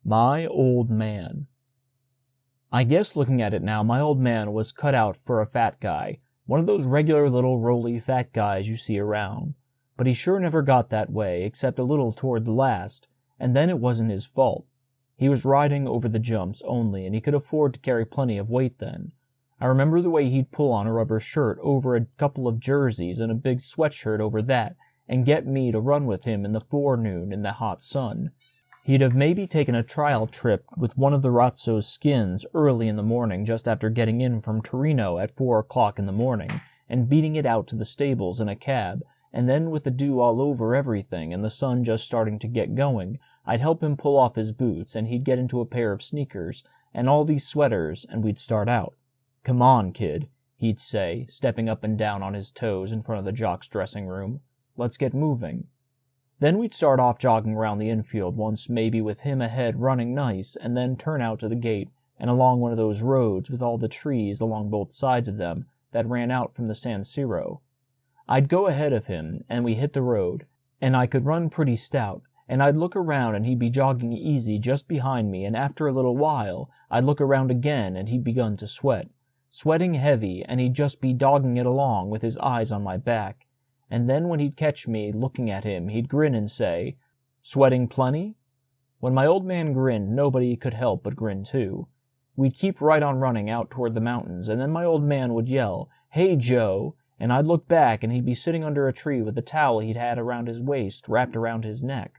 My old man. I guess looking at it now, my old man was cut out for a fat guy, one of those regular little roly fat guys you see around. But he sure never got that way, except a little toward the last, and then it wasn't his fault. He was riding over the jumps only, and he could afford to carry plenty of weight then. I remember the way he'd pull on a rubber shirt over a couple of jerseys and a big sweatshirt over that, and get me to run with him in the forenoon in the hot sun. He'd have maybe taken a trial trip with one of the Razzo's skins early in the morning just after getting in from Torino at 4 o'clock in the morning, and beating it out to the stables in a cab, and then with the dew all over everything and the sun just starting to get going, I'd help him pull off his boots, and he'd get into a pair of sneakers, and all these sweaters, and we'd start out. "Come on, kid," he'd say, stepping up and down on his toes in front of the jock's dressing room. "Let's get moving." Then we'd start off jogging around the infield once, maybe with him ahead running nice, and then turn out to the gate and along one of those roads with all the trees along both sides of them that ran out from the San Siro. I'd go ahead of him, and we hit the road, and I could run pretty stout, and I'd look around and he'd be jogging easy just behind me, and after a little while I'd look around again and he'd begun to sweating heavy, and he'd just be dogging it along with his eyes on my back. And then when he'd catch me looking at him, he'd grin and say, "Sweating plenty?" When my old man grinned, nobody could help but grin too. We'd keep right on running out toward the mountains, and then my old man would yell, "Hey, Joe!" and I'd look back, and he'd be sitting under a tree with a towel he'd had around his waist wrapped around his neck.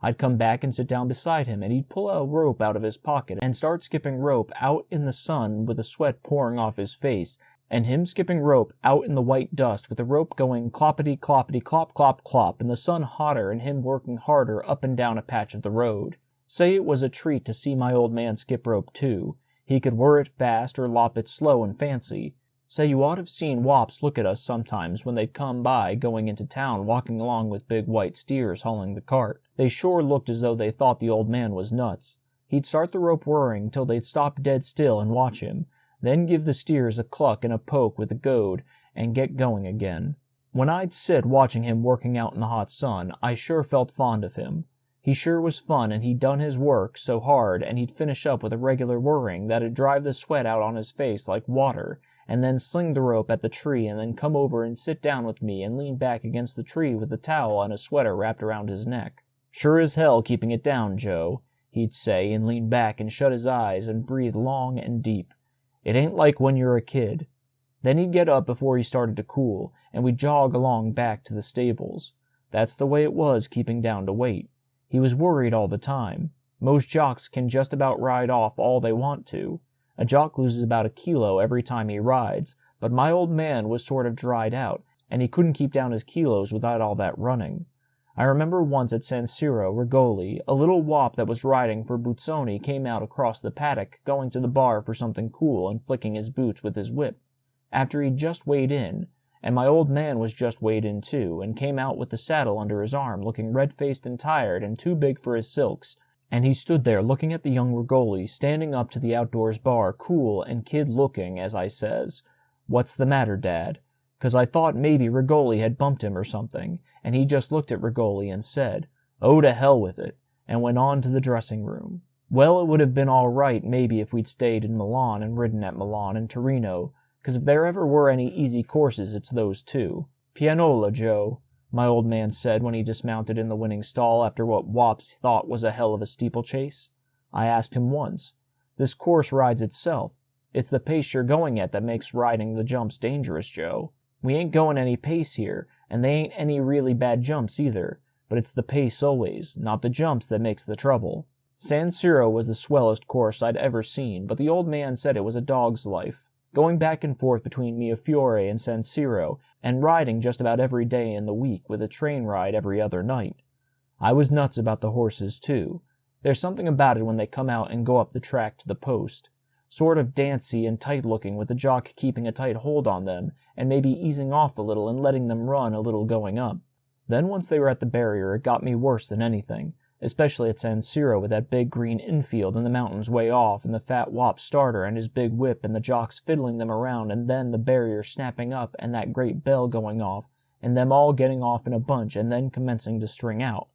I'd come back and sit down beside him, and he'd pull a rope out of his pocket and start skipping rope out in the sun with the sweat pouring off his face, and him skipping rope out in the white dust with the rope going cloppity cloppity clop clop clop, and the sun hotter and him working harder up and down a patch of the road. Say it was a treat to see my old man skip rope too. He could whir it fast or lop it slow and fancy. Say you ought to have seen wops look at us sometimes when they'd come by going into town walking along with big white steers hauling the cart. They sure looked as though they thought the old man was nuts. He'd start the rope whirring till they'd stop dead still and watch him, then give the steers a cluck and a poke with a goad, and get going again. When I'd sit watching him working out in the hot sun, I sure felt fond of him. He sure was fun, and he'd done his work so hard, and he'd finish up with a regular whirring that'd drive the sweat out on his face like water, and then sling the rope at the tree, and then come over and sit down with me and lean back against the tree with the towel and a sweater wrapped around his neck. "Sure as hell keeping it down, Joe," he'd say, and lean back and shut his eyes and breathe long and deep. "It ain't like when you're a kid." Then he'd get up before he started to cool, and we'd jog along back to the stables. That's the way it was keeping down to weight. He was worried all the time. Most jocks can just about ride off all they want to. A jock loses about a kilo every time he rides, but my old man was sort of dried out, and he couldn't keep down his kilos without all that running. I remember once at San Siro, Rigoli, a little wop that was riding for Buzzoni came out across the paddock, going to the bar for something cool and flicking his boots with his whip, after he'd just weighed in, and my old man was just weighed in too, and came out with the saddle under his arm, looking red-faced and tired and too big for his silks, and he stood there looking at the young Rigoli standing up to the outdoors bar, cool and kid-looking, as I says, "What's the matter, Dad?" 'Cause I thought maybe Rigoli had bumped him or something, and he just looked at Rigoli and said, "Oh, to hell with it," and went on to the dressing room. Well, it would have been all right maybe if we'd stayed in Milan and ridden at Milan and Torino, 'cause if there ever were any easy courses, it's those two. "Pianola, Joe," my old man said when he dismounted in the winning stall after what wops thought was a hell of a steeplechase. I asked him once. "This course rides itself. It's the pace you're going at that makes riding the jumps dangerous, Joe. We ain't going any pace here, and they ain't any really bad jumps either, but it's the pace always, not the jumps, that makes the trouble." San Siro was the swellest course I'd ever seen, but the old man said it was a dog's life, going back and forth between Mirafiore and San Siro, and riding just about every day in the week with a train ride every other night. I was nuts about the horses, too. There's something about it when they come out and go up the track to the post. Sort of dancy and tight-looking, with the jock keeping a tight hold on them, and maybe easing off a little and letting them run a little going up. Then once they were at the barrier, it got me worse than anything, especially at San Siro with that big green infield and the mountains way off, and the fat wop starter and his big whip and the jocks fiddling them around, and then the barrier snapping up and that great bell going off, and them all getting off in a bunch and then commencing to string out.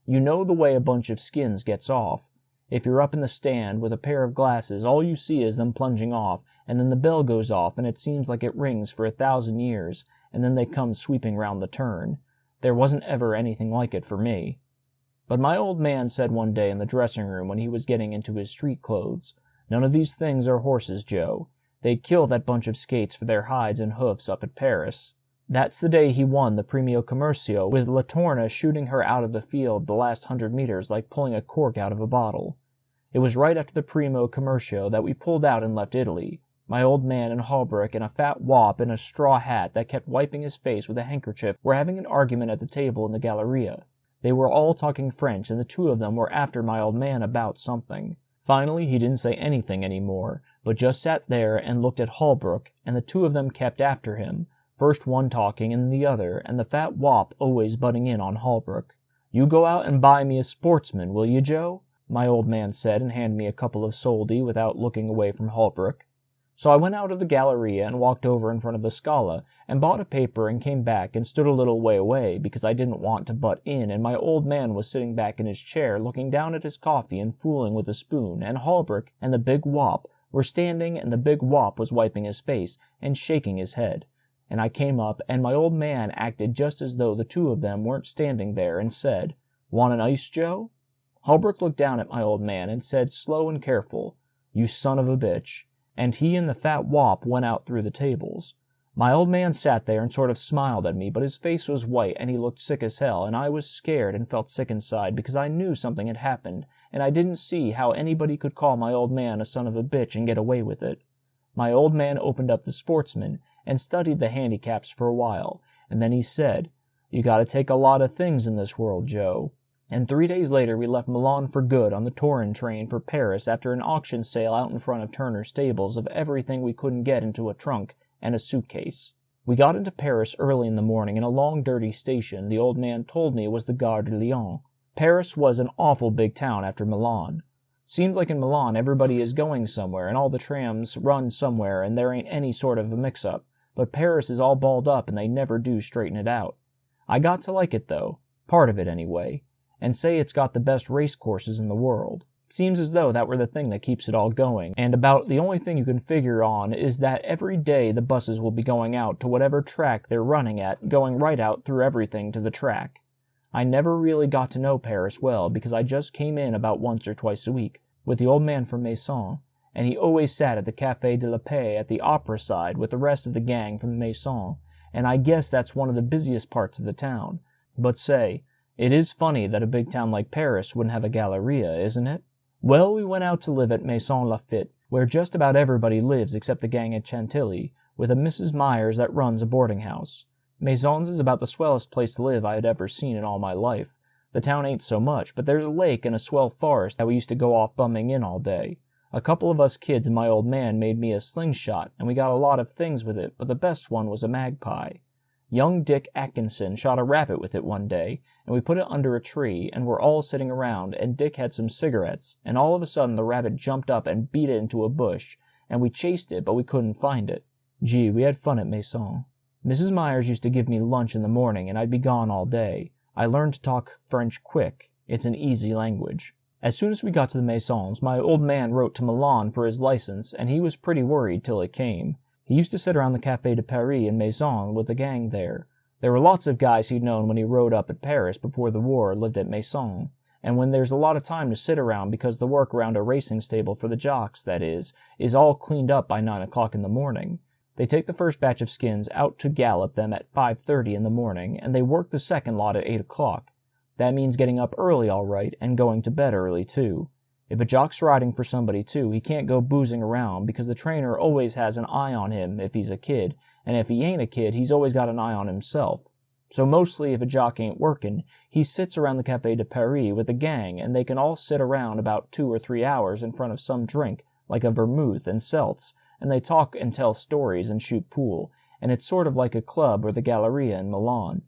You know the way a bunch of skins gets off. If you're up in the stand with a pair of glasses, all you see is them plunging off, and then the bell goes off, and it seems like it rings for 1,000 years, and then they come sweeping round the turn. There wasn't ever anything like it for me. But my old man said one day in the dressing room when he was getting into his street clothes, "None of these things are horses, Joe. They'd kill that bunch of skates for their hides and hoofs up at Paris." That's the day he won the Premio Commercio, with La Torna shooting her out of the field the last 100 meters like pulling a cork out of a bottle. It was right after the Primo Commercio that we pulled out and left Italy. My old man and Holbrook and a fat wop in a straw hat that kept wiping his face with a handkerchief were having an argument at the table in the Galleria. They were all talking French, and the two of them were after my old man about something. Finally, he didn't say anything anymore, but just sat there and looked at Holbrook, and the two of them kept after him, first one talking and the other, and the fat wop always butting in on Holbrook. "You go out and buy me a Sportsman, will you, Joe?" my old man said, and handed me a couple of soldi without looking away from Holbrook. So I went out of the Galleria and walked over in front of the Scala, and bought a paper and came back and stood a little way away because I didn't want to butt in, and my old man was sitting back in his chair looking down at his coffee and fooling with a spoon, and Holbrook and the big wop were standing, and the big wop was wiping his face and shaking his head. And I came up, and my old man acted just as though the two of them weren't standing there, and said, "Want an ice, Joe?" Holbrook looked down at my old man and said, slow and careful, "You son of a bitch," and he and the fat wop went out through the tables. My old man sat there and sort of smiled at me, but his face was white and he looked sick as hell, and I was scared and felt sick inside because I knew something had happened, and I didn't see how anybody could call my old man a son of a bitch and get away with it. My old man opened up the Sportsman and studied the handicaps for a while, and then he said, "You gotta take a lot of things in this world, Joe." And 3 days later we left Milan for good on the Turin train for Paris after an auction sale out in front of Turner's stables of everything we couldn't get into a trunk and a suitcase. We got into Paris early in the morning in a long dirty station the old man told me was the Gare de Lyon. Paris was an awful big town after Milan. Seems like in Milan everybody is going somewhere and all the trams run somewhere and there ain't any sort of a mix-up, but Paris is all balled up and they never do straighten it out. I got to like it though, part of it anyway, and say it's got the best race courses in the world. Seems as though that were the thing that keeps it all going, and about the only thing you can figure on is that every day the buses will be going out to whatever track they're running at, going right out through everything to the track. I never really got to know Paris well because I just came in about once or twice a week with the old man from Maison, and he always sat at the Café de la Paix at the opera side with the rest of the gang from Maison, and I guess that's one of the busiest parts of the town. But say, it is funny that a big town like Paris wouldn't have a Galleria, isn't it? Well, we went out to live at Maison Lafitte, where just about everybody lives except the gang at Chantilly, with a Mrs. Myers that runs a boarding house. Maison's is about the swellest place to live I had ever seen in all my life. The town ain't so much, but there's a lake and a swell forest that we used to go off bumming in all day. A couple of us kids and my old man made me a slingshot, and we got a lot of things with it, but the best one was a magpie. Young Dick Atkinson shot a rabbit with it one day, and we put it under a tree, and we're all sitting around, and Dick had some cigarettes, and all of a sudden the rabbit jumped up and beat it into a bush, and we chased it, but we couldn't find it. Gee, we had fun at Maison. Mrs. Myers used to give me lunch in the morning, and I'd be gone all day. I learned to talk French quick. It's an easy language. As soon as we got to the Maisons, my old man wrote to Milan for his license, and he was pretty worried till it came. He used to sit around the Café de Paris in Maison with the gang there. There were lots of guys he'd known when he rode up at Paris before the war lived at Maison, and when there's a lot of time to sit around because the work around a racing stable for the jocks, that is all cleaned up by 9 o'clock in the morning. They take the first batch of skins out to gallop them at 5:30 in the morning, and they work the second lot at 8 o'clock. That means getting up early all right, and going to bed early too. If a jock's riding for somebody too, he can't go boozing around because the trainer always has an eye on him if he's a kid, and if he ain't a kid, he's always got an eye on himself. So mostly if a jock ain't working, he sits around the Café de Paris with the gang, and they can all sit around about 2 or 3 hours in front of some drink, like a vermouth and seltz, and they talk and tell stories and shoot pool, and it's sort of like a club or the Galleria in Milan.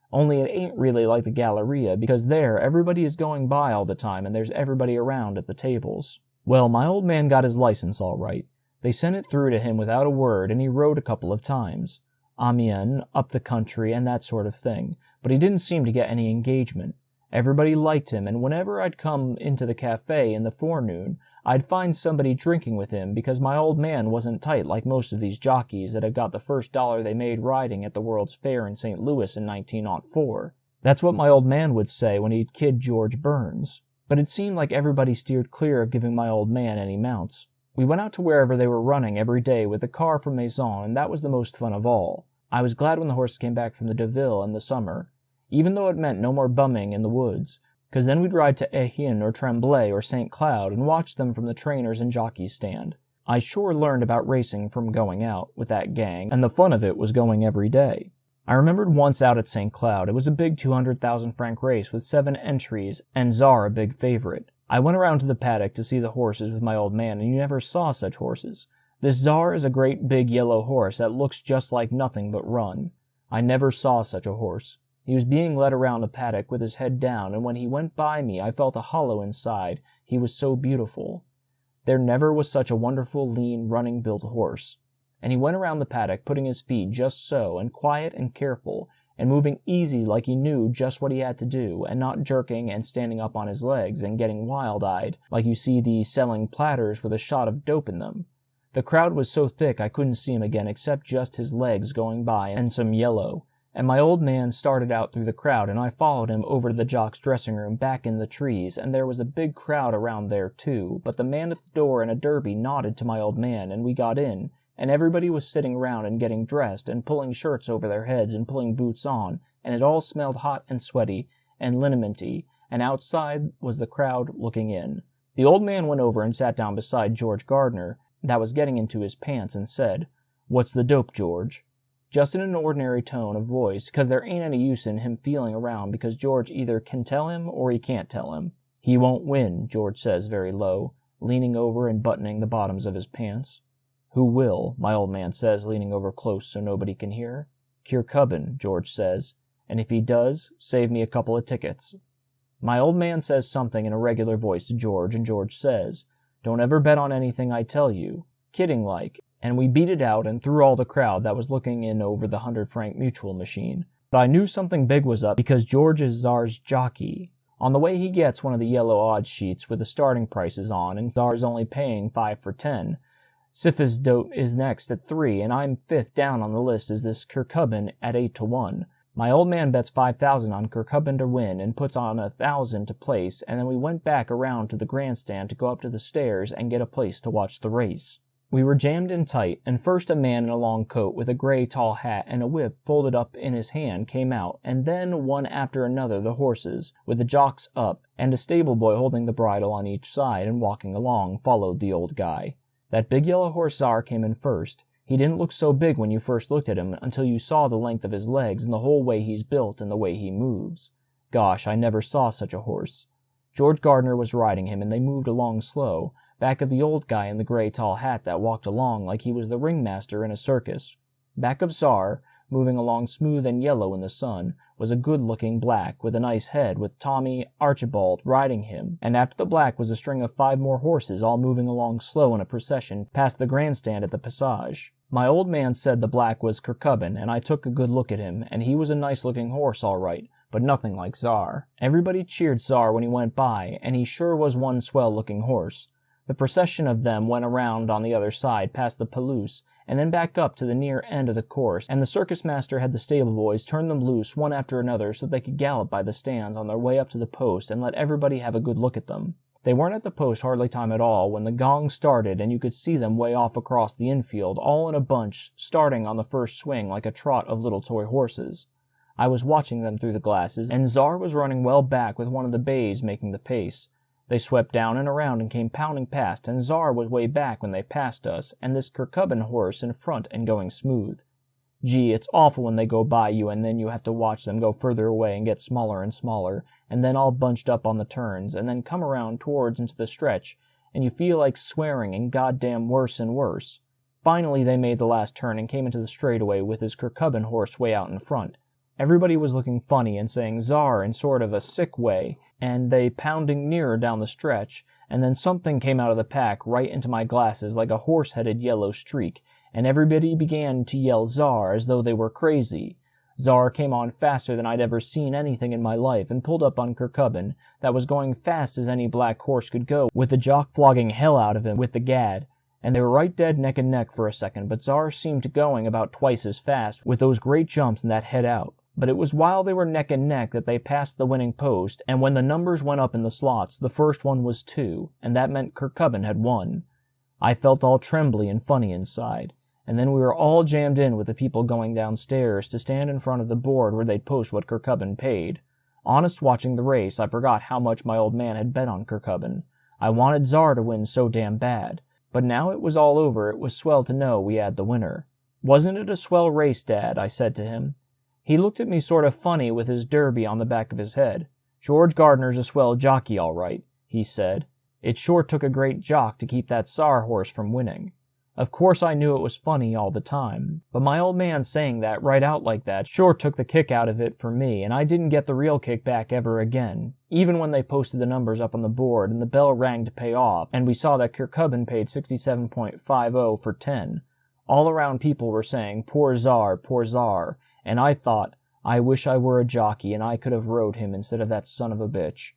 Only it ain't really like the Galleria, because there everybody is going by all the time and there's everybody around at the tables. Well, my old man got his license all right. They sent it through to him without a word, and he rode a couple of times. Amiens, up the country, and that sort of thing, but he didn't seem to get any engagement. Everybody liked him, and whenever I'd come into the cafe in the forenoon, I'd find somebody drinking with him because my old man wasn't tight like most of these jockeys that had got the first dollar they made riding at the World's Fair in St. Louis in 1904. That's what my old man would say when he'd kid George Burns. But it seemed like everybody steered clear of giving my old man any mounts. We went out to wherever they were running every day with the car from Maison, and that was the most fun of all. I was glad when the horses came back from the Deauville in the summer, even though it meant no more bumming in the woods, because then we'd ride to Etienne or Tremblay or St. Cloud and watch them from the trainers and jockeys' stand. I sure learned about racing from going out with that gang, and the fun of it was going every day. I remembered once out at St. Cloud, it was a big 200,000-franc race with 7 entries, and Czar a big favorite. I went around to the paddock to see the horses with my old man, and you never saw such horses. This Czar is a great big yellow horse that looks just like nothing but run. I never saw such a horse. He was being led around the paddock with his head down, and when he went by me, I felt a hollow inside. He was so beautiful. There never was such a wonderful, lean, running-built horse. And he went around the paddock, putting his feet just so, and quiet and careful, and moving easy like he knew just what he had to do, and not jerking and standing up on his legs and getting wild-eyed, like you see these selling platters with a shot of dope in them. The crowd was so thick I couldn't see him again except just his legs going by and some yellow. And my old man started out through the crowd, and I followed him over to the jock's dressing room back in the trees, and there was a big crowd around there too, but the man at the door in a derby nodded to my old man, and we got in, and everybody was sitting around and getting dressed, and pulling shirts over their heads and pulling boots on, and it all smelled hot and sweaty and liniment-y, and outside was the crowd looking in. The old man went over and sat down beside George Gardner, that was getting into his pants, and said, "What's the dope, George?" Just in an ordinary tone of voice, because there ain't any use in him feeling around, because George either can tell him or he can't tell him. "He won't win," George says very low, leaning over and buttoning the bottoms of his pants. "Who will?" my old man says, leaning over close so nobody can hear. "Kirkcudbright," George says, "and if he does, save me a couple of tickets." My old man says something in a regular voice to George, and George says, "Don't ever bet on anything I tell you," kidding-like, and we beat it out and threw all the crowd that was looking in over the 100-franc mutual machine. But I knew something big was up because George is Czar's jockey. On the way he gets one of the yellow odds sheets with the starting prices on, and Czar's only paying 5 for 10. Sifisdote is next at 3, and I'm 5th down on the list as this Kirkcudbright at 8 to 1. My old man bets 5,000 on Kirkcudbright to win and puts on 1,000 to place, and then we went back around to the grandstand to go up to the stairs and get a place to watch the race. We were jammed in tight, and first a man in a long coat with a gray tall hat and a whip folded up in his hand came out, and then one after another the horses, with the jocks up, and a stable boy holding the bridle on each side and walking along, followed the old guy. That big yellow horse Czar came in first. He didn't look so big when you first looked at him until you saw the length of his legs and the whole way he's built and the way he moves. Gosh, I never saw such a horse. George Gardner was riding him, and they moved along slow, back of the old guy in the gray tall hat that walked along like he was the ringmaster in a circus. Back of Czar, moving along smooth and yellow in the sun, was a good-looking black with a nice head with Tommy Archibald riding him, and after the black was a string of 5 more horses all moving along slow in a procession past the grandstand at the Passage. My old man said the black was Kirkcudbright, and I took a good look at him, and he was a nice-looking horse all right, but nothing like Czar. Everybody cheered Czar when he went by, and he sure was one swell-looking horse. The procession of them went around on the other side past the Palouse, and then back up to the near end of the course, and the circus master had the stable boys turn them loose one after another so they could gallop by the stands on their way up to the post and let everybody have a good look at them. They weren't at the post hardly time at all when the gong started, and you could see them way off across the infield, all in a bunch, starting on the first swing like a trot of little toy horses. I was watching them through the glasses, and Czar was running well back with one of the bays making the pace. They swept down and around and came pounding past, and Czar was way back when they passed us, and this Kirkcudbright horse in front and going smooth. Gee, it's awful when they go by you, and then you have to watch them go further away and get smaller and smaller, and then all bunched up on the turns, and then come around towards into the stretch, and you feel like swearing and goddamn worse and worse. Finally they made the last turn and came into the straightaway with his Kirkcudbright horse way out in front. Everybody was looking funny and saying Czar in sort of a sick way, and they pounding nearer down the stretch, and then something came out of the pack right into my glasses like a horse-headed yellow streak, and everybody began to yell Czar as though they were crazy. Czar came on faster than I'd ever seen anything in my life and pulled up on Kirkubin that was going fast as any black horse could go, with the jock flogging hell out of him with the gad, and they were right dead neck and neck for a second, but Czar seemed going about twice as fast with those great jumps and that head out. But it was while they were neck and neck that they passed the winning post, and when the numbers went up in the slots, the first one was 2, and that meant Kirkubin had won. I felt all trembly and funny inside, and then we were all jammed in with the people going downstairs to stand in front of the board where they'd post what Kirkubin paid. Honest, watching the race, I forgot how much my old man had bet on Kirkubin. I wanted Czar to win so damn bad. But now it was all over, it was swell to know we had the winner. "Wasn't it a swell race, Dad?" I said to him. He looked at me sort of funny with his derby on the back of his head. "George Gardner's a swell jockey, all right," he said. "It sure took a great jock to keep that Czar horse from winning." Of course I knew it was funny all the time, but my old man saying that right out like that sure took the kick out of it for me, and I didn't get the real kick back ever again, even when they posted the numbers up on the board and the bell rang to pay off, and we saw that Kirkubin paid 67.50 for 10. All around people were saying, poor Czar, and I thought, I wish I were a jockey and I could have rode him instead of that son of a bitch.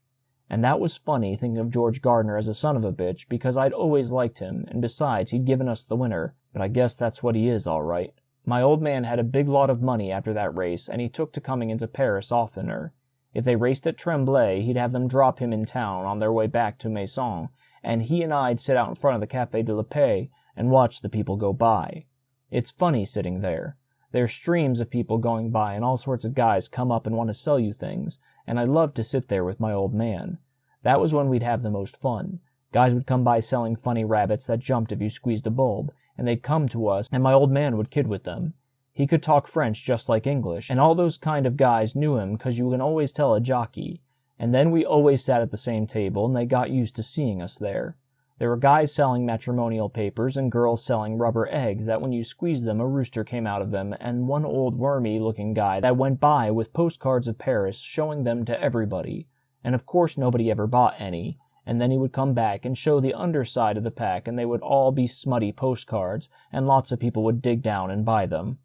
And that was funny, thinking of George Gardner as a son of a bitch, because I'd always liked him, and besides, he'd given us the winner, but I guess that's what he is, all right. My old man had a big lot of money after that race, and he took to coming into Paris oftener. If they raced at Tremblay, he'd have them drop him in town on their way back to Maison, and he and I'd sit out in front of the Café de la Paix and watch the people go by. It's funny sitting there. There's streams of people going by, and all sorts of guys come up and want to sell you things, and I loved to sit there with my old man. That was when we'd have the most fun. Guys would come by selling funny rabbits that jumped if you squeezed a bulb, and they'd come to us, and my old man would kid with them. He could talk French just like English, and all those kind of guys knew him 'cause you can always tell a jockey. And then we always sat at the same table, and they got used to seeing us there. There were guys selling matrimonial papers and girls selling rubber eggs that when you squeezed them a rooster came out of them, and one old wormy-looking guy that went by with postcards of Paris showing them to everybody. And of course nobody ever bought any, and then he would come back and show the underside of the pack, and they would all be smutty postcards, and lots of people would dig down and buy them.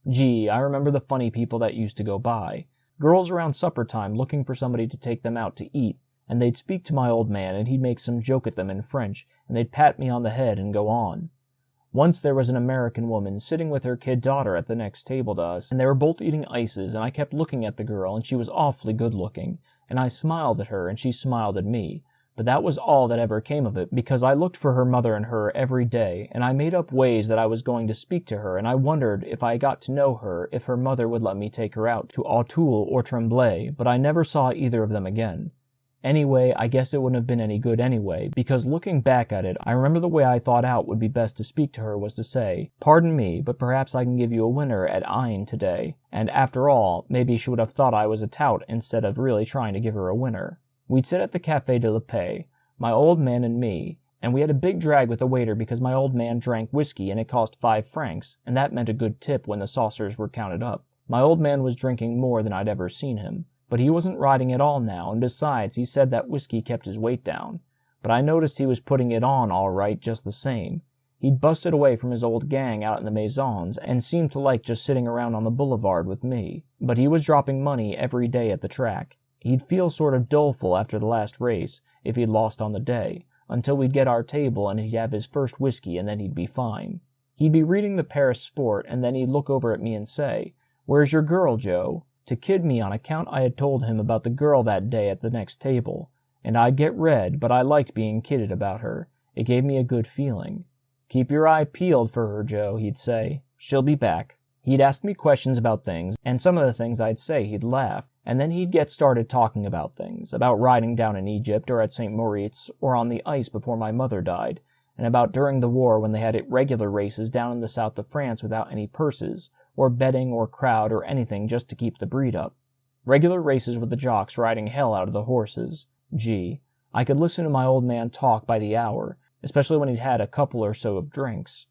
Gee, I remember the funny people that used to go by. Girls around supper time looking for somebody to take them out to eat, and they'd speak to my old man, and he'd make some joke at them in French, and they'd pat me on the head and go on. Once there was an American woman sitting with her kid daughter at the next table to us, and they were both eating ices, and I kept looking at the girl, and she was awfully good-looking, and I smiled at her, and she smiled at me, but that was all that ever came of it, because I looked for her mother and her every day, and I made up ways that I was going to speak to her, and I wondered if I got to know her, if her mother would let me take her out to Auteuil or Tremblay, but I never saw either of them again. Anyway, I guess it wouldn't have been any good anyway, because looking back at it, I remember the way I thought out would be best to speak to her was to say, "Pardon me, but perhaps I can give you a winner at Ain today," and after all, maybe she would have thought I was a tout instead of really trying to give her a winner. We'd sit at the Café de la Paix, my old man and me, and we had a big drag with the waiter because my old man drank whiskey and it cost 5 francs, and that meant a good tip when the saucers were counted up. My old man was drinking more than I'd ever seen him. But he wasn't riding at all now, and besides, he said that whiskey kept his weight down. But I noticed he was putting it on all right just the same. He'd busted away from his old gang out in the Maisons, and seemed to like just sitting around on the boulevard with me. But he was dropping money every day at the track. He'd feel sort of doleful after the last race, if he'd lost on the day, until we'd get our table and he'd have his first whiskey and then he'd be fine. He'd be reading the Paris Sport, and then he'd look over at me and say, "Where's your girl, Joe?" to kid me on account I had told him about the girl that day at the next table, and I'd get red, but I liked being kidded about her. It gave me a good feeling. "Keep your eye peeled for her, Joe," he'd say. "She'll be back." He'd ask me questions about things, and some of the things I'd say he'd laugh, and then he'd get started talking about things, about riding down in Egypt or at St. Moritz or on the ice before my mother died, and about during the war when they had regular races down in the south of France without any purses, or betting or crowd or anything just to keep the breed up. Regular races with the jocks riding hell out of the horses. Gee, I could listen to my old man talk by the hour, especially when he'd had a couple or so of drinks.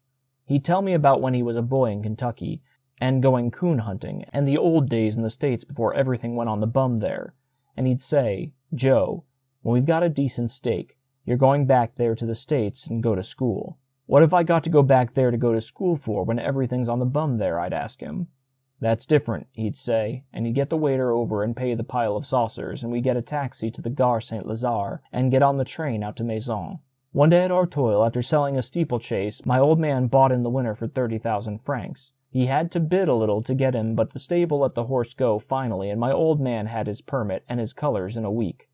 He'd tell me about when he was a boy in Kentucky, and going coon hunting, and the old days in the States before everything went on the bum there. And he'd say, "Joe, when we've got a decent stake, you're going back there to the States and go to school." "What have I got to go back there to go to school for when everything's on the bum there?" I'd ask him. "That's different," he'd say, and he'd get the waiter over and pay the pile of saucers, and we'd get a taxi to the Gare Saint-Lazare and get on the train out to Maison. One day at Artois, after selling a steeplechase, my old man bought in the winner for 30,000 francs. He had to bid a little to get him, but the stable let the horse go finally, and my old man had his permit and his colors in a week.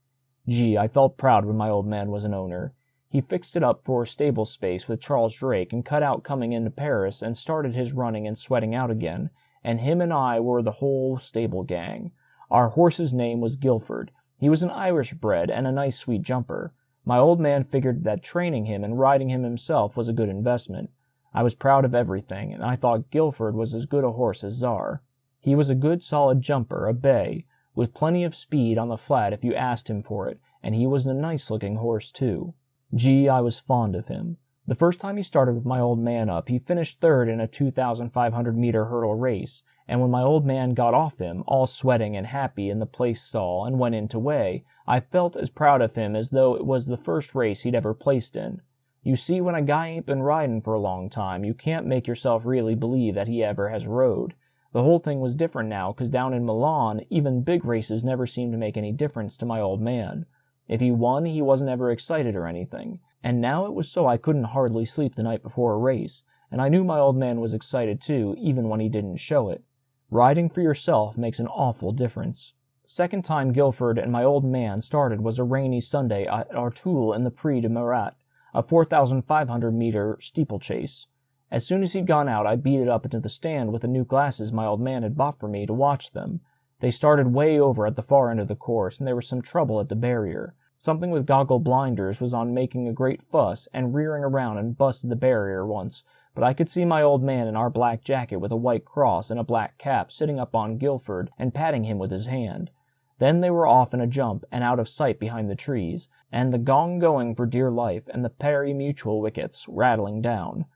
Gee, I felt proud when my old man was an owner. He fixed it up for stable space with Charles Drake and cut out coming into Paris and started his running and sweating out again, and him and I were the whole stable gang. Our horse's name was Guilford. He was an Irish bred and a nice sweet jumper. My old man figured that training him and riding him himself was a good investment. I was proud of everything, and I thought Guilford was as good a horse as Czar. He was a good solid jumper, a bay, with plenty of speed on the flat if you asked him for it, and he was a nice-looking horse, too. Gee, I was fond of him. The first time he started with my old man up, he finished third in a 2,500-meter hurdle race, and when my old man got off him, all sweating and happy in the place stall, and went in to weigh, I felt as proud of him as though it was the first race he'd ever placed in. You see, when a guy ain't been riding for a long time, you can't make yourself really believe that he ever has rode. The whole thing was different now, 'cause down in Milan, even big races never seemed to make any difference to my old man. If he won, he wasn't ever excited or anything. And now it was so I couldn't hardly sleep the night before a race, and I knew my old man was excited too, even when he didn't show it. Riding for yourself makes an awful difference. Second time Guilford and my old man started was a rainy Sunday at Artois in the Prix de Murat, a 4,500-meter steeplechase. As soon as he'd gone out, I beat it up into the stand with the new glasses my old man had bought for me to watch them. They started way over at the far end of the course, and there was some trouble at the barrier. Something with goggle blinders was on making a great fuss and rearing around and busted the barrier once, but I could see my old man in our black jacket with a white cross and a black cap sitting up on Guilford and patting him with his hand. Then they were off in a jump and out of sight behind the trees, and the gong going for dear life, and the pari-mutuel wickets rattling down.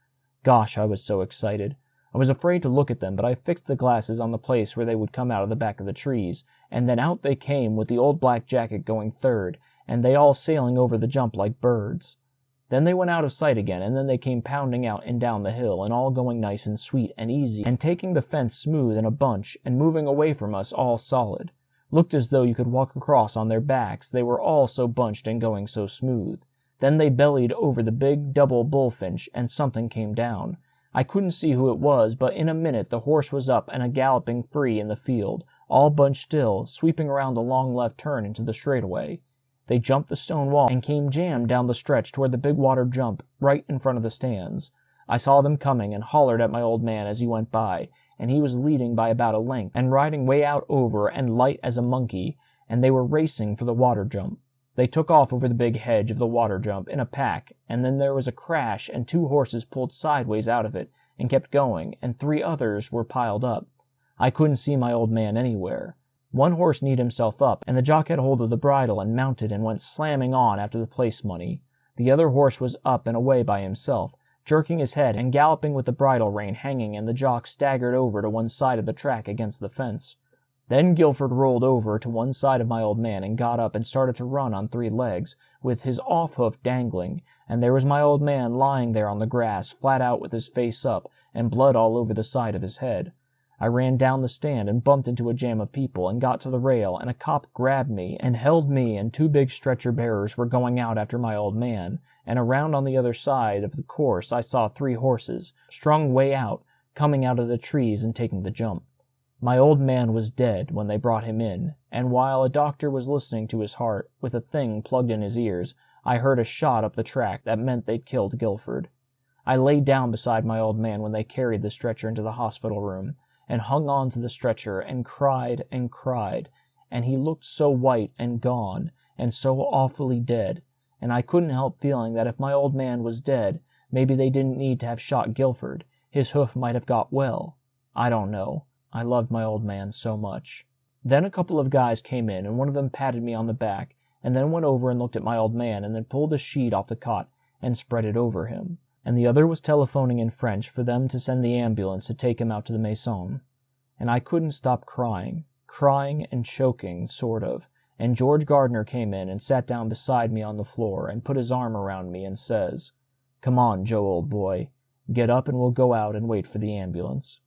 Gosh, I was so excited. I was afraid to look at them, but I fixed the glasses on the place where they would come out of the back of the trees, and then out they came with the old black jacket going third, and they all sailing over the jump like birds. Then they went out of sight again, and then they came pounding out and down the hill, and all going nice and sweet and easy, and taking the fence smooth in a bunch, and moving away from us all solid. Looked as though you could walk across on their backs, they were all so bunched and going so smooth. Then they bellied over the big double bullfinch, and something came down. I couldn't see who it was, but in a minute the horse was up and a-galloping free in the field, all bunched still, sweeping around the long left turn into the straightaway. They jumped the stone wall and came jammed down the stretch toward the big water jump, right in front of the stands. I saw them coming and hollered at my old man as he went by, and he was leading by about a length, and riding way out over and light as a monkey, and they were racing for the water jump. They took off over the big hedge of the water jump in a pack, and then there was a crash, and 2 horses pulled sideways out of it, and kept going, and 3 others were piled up. I couldn't see my old man anywhere. One horse kneed himself up, and the jock had hold of the bridle and mounted and went slamming on after the place money. The other horse was up and away by himself, jerking his head and galloping with the bridle rein hanging, and the jock staggered over to one side of the track against the fence. Then Guilford rolled over to one side of my old man and got up and started to run on 3 legs, with his off-hoof dangling, and there was my old man lying there on the grass, flat out with his face up, and blood all over the side of his head. I ran down the stand and bumped into a jam of people and got to the rail, and a cop grabbed me and held me, and 2 big stretcher-bearers were going out after my old man, and around on the other side of the course I saw 3 horses, strung way out, coming out of the trees and taking the jump. My old man was dead when they brought him in, and while a doctor was listening to his heart, with a thing plugged in his ears, I heard a shot up the track that meant they'd killed Guilford. I lay down beside my old man when they carried the stretcher into the hospital room, and hung on to the stretcher, and cried, and he looked so white and gone, and so awfully dead, and I couldn't help feeling that if my old man was dead, maybe they didn't need to have shot Guilford. His hoof might have got well. I don't know. I loved my old man so much. Then a couple of guys came in, and one of them patted me on the back, and then went over and looked at my old man, and then pulled a sheet off the cot and spread it over him, and the other was telephoning in French for them to send the ambulance to take him out to the Maison. And I couldn't stop crying and choking, sort of, and George Gardner came in and sat down beside me on the floor and put his arm around me and says, "Come on, Joe, old boy, get up and we'll go out and wait for the ambulance."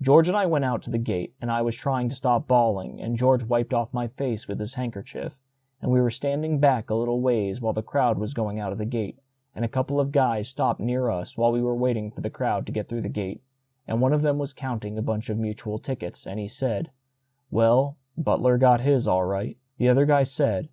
George and I went out to the gate, and I was trying to stop bawling, and George wiped off my face with his handkerchief, and we were standing back a little ways while the crowd was going out of the gate, and a couple of guys stopped near us while we were waiting for the crowd to get through the gate, and one of them was counting a bunch of mutual tickets, and he said, "Well, Butler got his all right." The other guy said,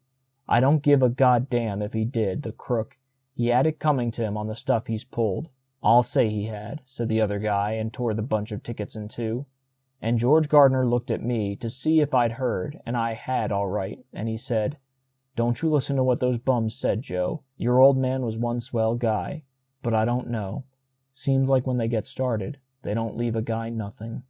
"I don't give a goddamn if he did, the crook. He had it coming to him on the stuff he's pulled." "I'll say he had," said the other guy, and tore the bunch of tickets in two. And George Gardner looked at me to see if I'd heard, and I had all right, and he said, "Don't you listen to what those bums said, Joe. Your old man was one swell guy, but I don't know. Seems like when they get started, they don't leave a guy nothing."